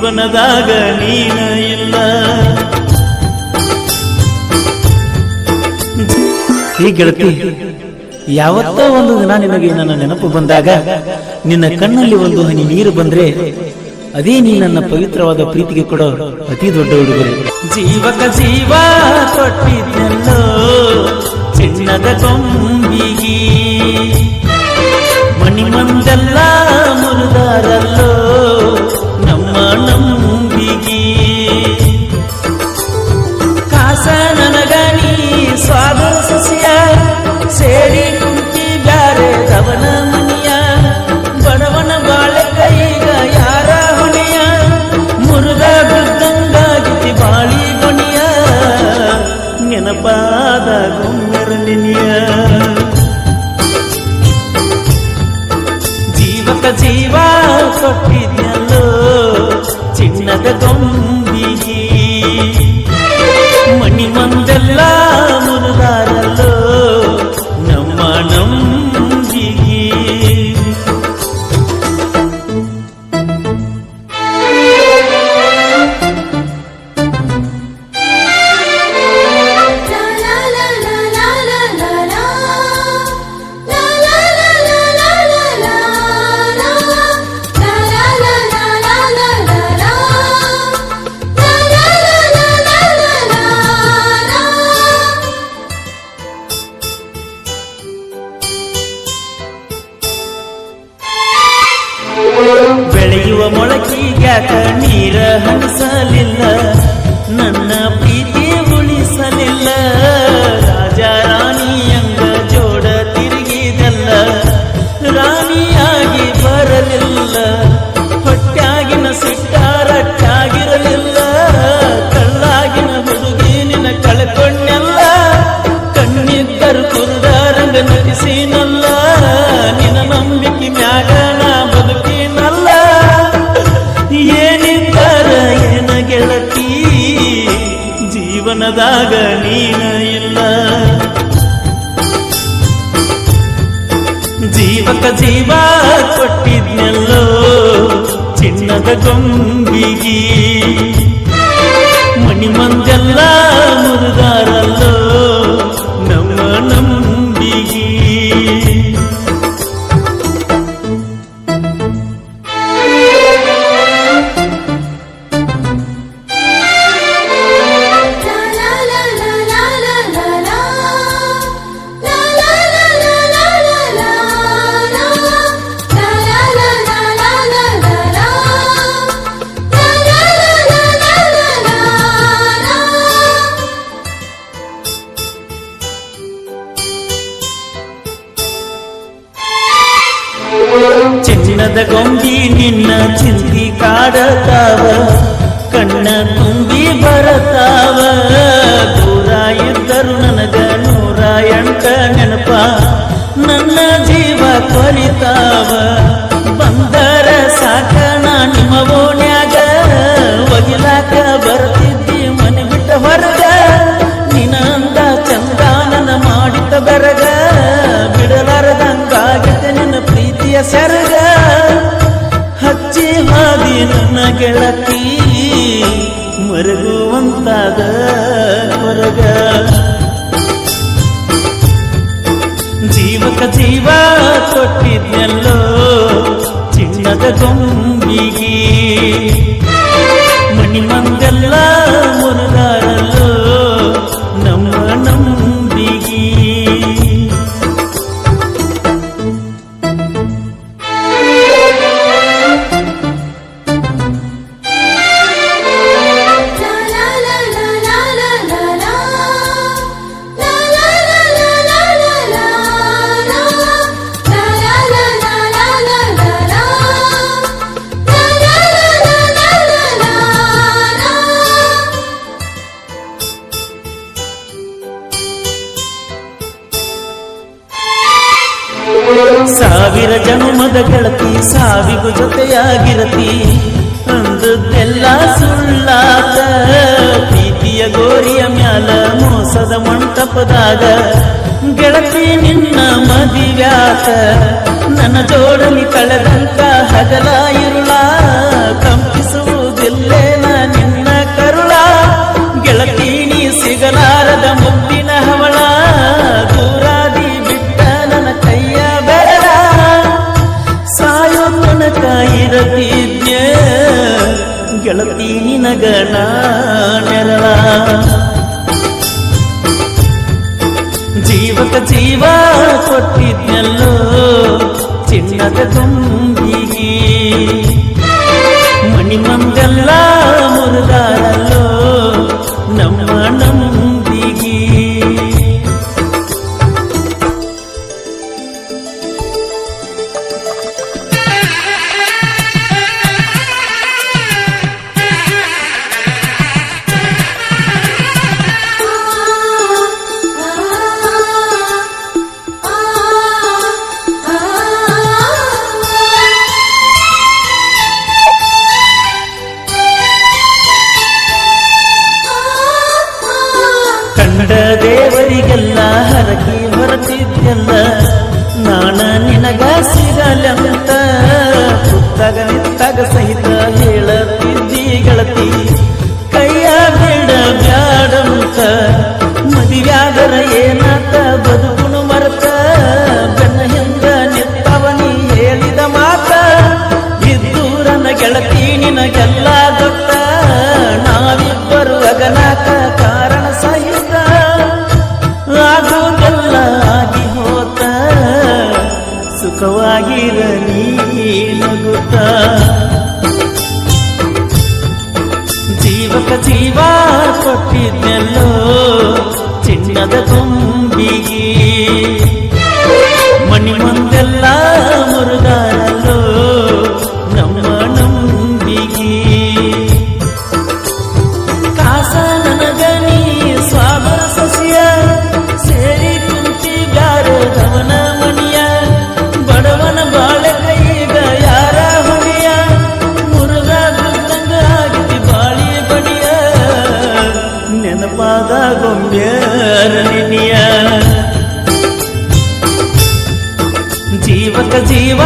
ಜೀವನದಾಗ ನೀನ ಇಲ್ಲ. ಈ ಗೆಳತಿ, ಯಾವತ್ತೋ ಒಂದು ದಿನ ನಿನಗೆ ನನ್ನ ನೆನಪು ಬಂದಾಗ ನಿನ್ನ ಕಣ್ಣಲ್ಲಿ ಒಂದು ಹನಿ ನೀರು ಬಂದ್ರೆ ಅದೇ ನೀ ನನ್ನ ಪವಿತ್ರವಾದ ಪ್ರೀತಿಗೆ ಕೊಡೋ ಅತಿ ದೊಡ್ಡ ಉಡುಗೊರೆ. ಜೀವಕ ಜೀವ ಕೊಟ್ಟಿದ್ದೆಲ್ಲೋ ಚಿನ್ನದ ಕೊಂಬಿಗಿ, ಮಣಿಮಂದೆಲ್ಲ ಮುರಿದಾರಲ್ಲೋ ನಮ್ಮ ನಂಬಿಗಿ. ಕಾಸ ನನಗನಿ ಸ್ವಾದ ಸಸ್ಯ ಸೇರಿ ಕುಂತಿ ಬ್ಯಾರೆ ದವನ ಮನಿಯ, ಬಡವನ ಬಾಳೆ ಕೈಗ ಯಾರ ಹೊಣೆಯ, ಮುರುಗ ಬಿದ್ದಂಗಾಗಿತಿ ಬಾಳಿ ಗೊಣಿಯ, ನೆನಪಾದ ಗುಮ್ಮೆರನಿಯ. ಜೀವಕ ಜೀವ ಕೊಟ್ಟಿದ್ಯಲ್ಲೋ ಚಿನ್ನದ ಗೊಂಬಿಗಿ, ಮಣಿಮಂದೆಲ್ಲ ಮುರಿದಾರಲ್ಲೋ ನಮ್ಮ ನಂಬಿಗಿ. ಬೆಳೆಯುವ ಮೊಳಕಿಗ್ಯಾಕ ನೀರ ಹನಿಸಲಿಲ್ಲ, ನನ್ನ ಪ್ರೀತಿ ಉಳಿಸಲಿಲ್ಲ. ರಾಜ ರಾಣಿಯಂಗ ಜೋಡ ತಿರುಗಿದಲ್ಲ, ರಾಣಿಯಾಗಿ ಬರಲಿಲ್ಲ. ಹೊಟ್ಟಾಗಿನ ಸಿಟ್ಟಾರಟ್ಟಾಗಿರಲಿಲ್ಲ, ಕಳ್ಳಾಗಿನ ಹುಡುಗಿ ನಿನ್ನ ಕಳ್ಕೊಂಡೆಲ್ಲ. ಕಣ್ಣಿದ್ದರು ಕುರುಡರಂಗ ನಟಿಸಿನಲ್ಲ, ನಿನ್ನ ನಂಬಿಕೆ ಮ್ಯಾಗ ನಾ ಬದುಕಿನಲ್ಲ. ಏನಿದ್ದಾರ ಏನ ಗೆಳತಿ, ಜೀವನದಾಗ ನೀನ ಇಲ್ಲ. ಜೀವಕ ಜೀವ ಕೊಟ್ಟಿದ್ನೆಲ್ಲೋ ಚಿನ್ನದ ಗೊಂಬಿಗಿ, ಮಣಿಮಂದೆಲ್ಲ ಮುರಿದಾರಲ್ಲೋ ನಮ್ಮ ನಂಬಿಗಿ. ಚಿನ್ನದ ಗೊಂಬಿ ನಿನ್ನ ಚಿಂತಿ ಕಾಡತಾವ, ಕಣ್ಣ ತುಂಬಿ ಬರತಾವ. ದೂರ ಇದ್ದರು ನನಗ 108 ನೆನಪ, ನನ್ನ ಜೀವ ಕೊರಿತಾವ. ಬಂದರ ಸಾಕ ನಾ ನಿಮ್ಮ ಓಣ್ಯಾಗ, ಒಗಿಲಾಕ ಬರ್ತಿದ್ದಿ ಮನೆ ಬಿಟ್ಟ ಹೊರಗ. ನಿನ್ನಂದ ಚಂದ ನನ್ನ ಮಾಡಿತ ಬೆರಗ, ಬಿಡಲಾರದಂಗಾಗಿದೆ ನಿನ್ನ ಪ್ರೀತಿಯ ಸೆರಗ. ಹಚ್ಚಿ ಹಾದಿ ನನ್ನ ಗೆಳತಿ, ಮರಗುವಂತಾದ ಹೊರಗ. ಜೀವಕ ಜೀವ ಕೊಟ್ಟಿದ್ನೆಲ್ಲೋ ಚಿನ್ನದ ಗೊಂಬಿಗಿ, ಮಣಿಮಂದೆಲ್ಲ ಮುರಿದಾರಲ್ಲೋ ನಮ್ಮ ನಂಬಿಗಿ. ಸಾವಿರ ಜನುಮದ ಗೆಳತಿ, ಸಾವಿಗೂ ಜೊತೆಯಾಗಿರತಿ. ಅಂದದ್ದೆಲ್ಲ ಸುಳ್ಳಾತ, ಪ್ರೀತಿಯ ಗೋರಿಯ ಮ್ಯಾಲ ಮೋಸದ ಮಂಟಪದಾಗ. ಗೆಳತಿ ನಿನ್ನ ಮದಿವ್ಯಾತ, ನನ್ನ ಜೋಡಲಿ ಕಳೆದಂತ ಹಗಲ ಇರುಳ ಕಂಪಿಸುವುದಿಲ್ಲ ಜೀವ ಕೊಟ್ಟಿದ್ನಲ್ಲೋ ಚಿನ್ನದ ಗೊಂಬಿಗೆ ಮಣಿ ಮಂದೆಲ್ಲ ಮುರಿದಾರಲ್ಲೋ ನಮ್ಮ ನಂಬಿಗೆ ದೇವರಿಗೆಲ್ಲ ಹರಗಿ ಹೊರತಿದ್ದೆಲ್ಲ ನಾನ ನಿನಗ ಸಿಗಲಂತ ಪುಸ್ತಕ ನಿಂತಾಗ ಸಹಿತ ಹೇಳತಿದ್ದಿ ಗೆಳತಿ ಕೈಯ ಬೇಡ ಬ್ಯಾಡಂತ ಮದುವ್ಯಾದರ ಏನಾತ ಬದುಕುನು ಮರತ ಬೆನ್ನ ಹಿಂದ ನಿತ್ತವನಿ ಹೇಳಿದ ಮಾತ ಇದ್ದೂರನ ಗೆಳತಿ ನಿನಗೆಲ್ಲ ಗೊತ್ತ ನಾವಿಬ್ಬರು ಅಗನಾಕ ಕಾರಣ ಸಹಿತ ಆಗೋದೆಲ್ಲ ಆಗಿ ಹೋತ ಸುಖವಾಗಿರ ನೀನಗುತ್ತ ಜೀವಕ ಜೀವ ಕೊಟ್ಟಿದ್ದೆಲ್ಲೋ ಚಿನ್ನದ ಗೊಂಬಿಗೆ ಮಣಿ ಮುಂದೆಲ್ಲ ಮುರುಗಾರಲ್ಲೋ ನಮ್ಮ ನಂಬಿಗೆ ಕಾಸ ನನಗ ನೀ ಸ್ವಾಮರ ಸಸಿಯ ಸೇರಿ ಕುಂತಿ ಬ್ಯಾರದವನ ಮಣಿಯ ಬಡವನ ಬಾಳೆ ಕೈಗ ಯಾರ ಹೊಣೆಯ ಮುರುಗ ಬಿದ್ದಂಗ ಆಗಿತಿ ಬಾಳಿ ಬಡಿಯ ನೆನಪಾದ ಗೊಂಬ್ಯಾರ ನಿನಿಯ ಜೀವಕ ಜೀವ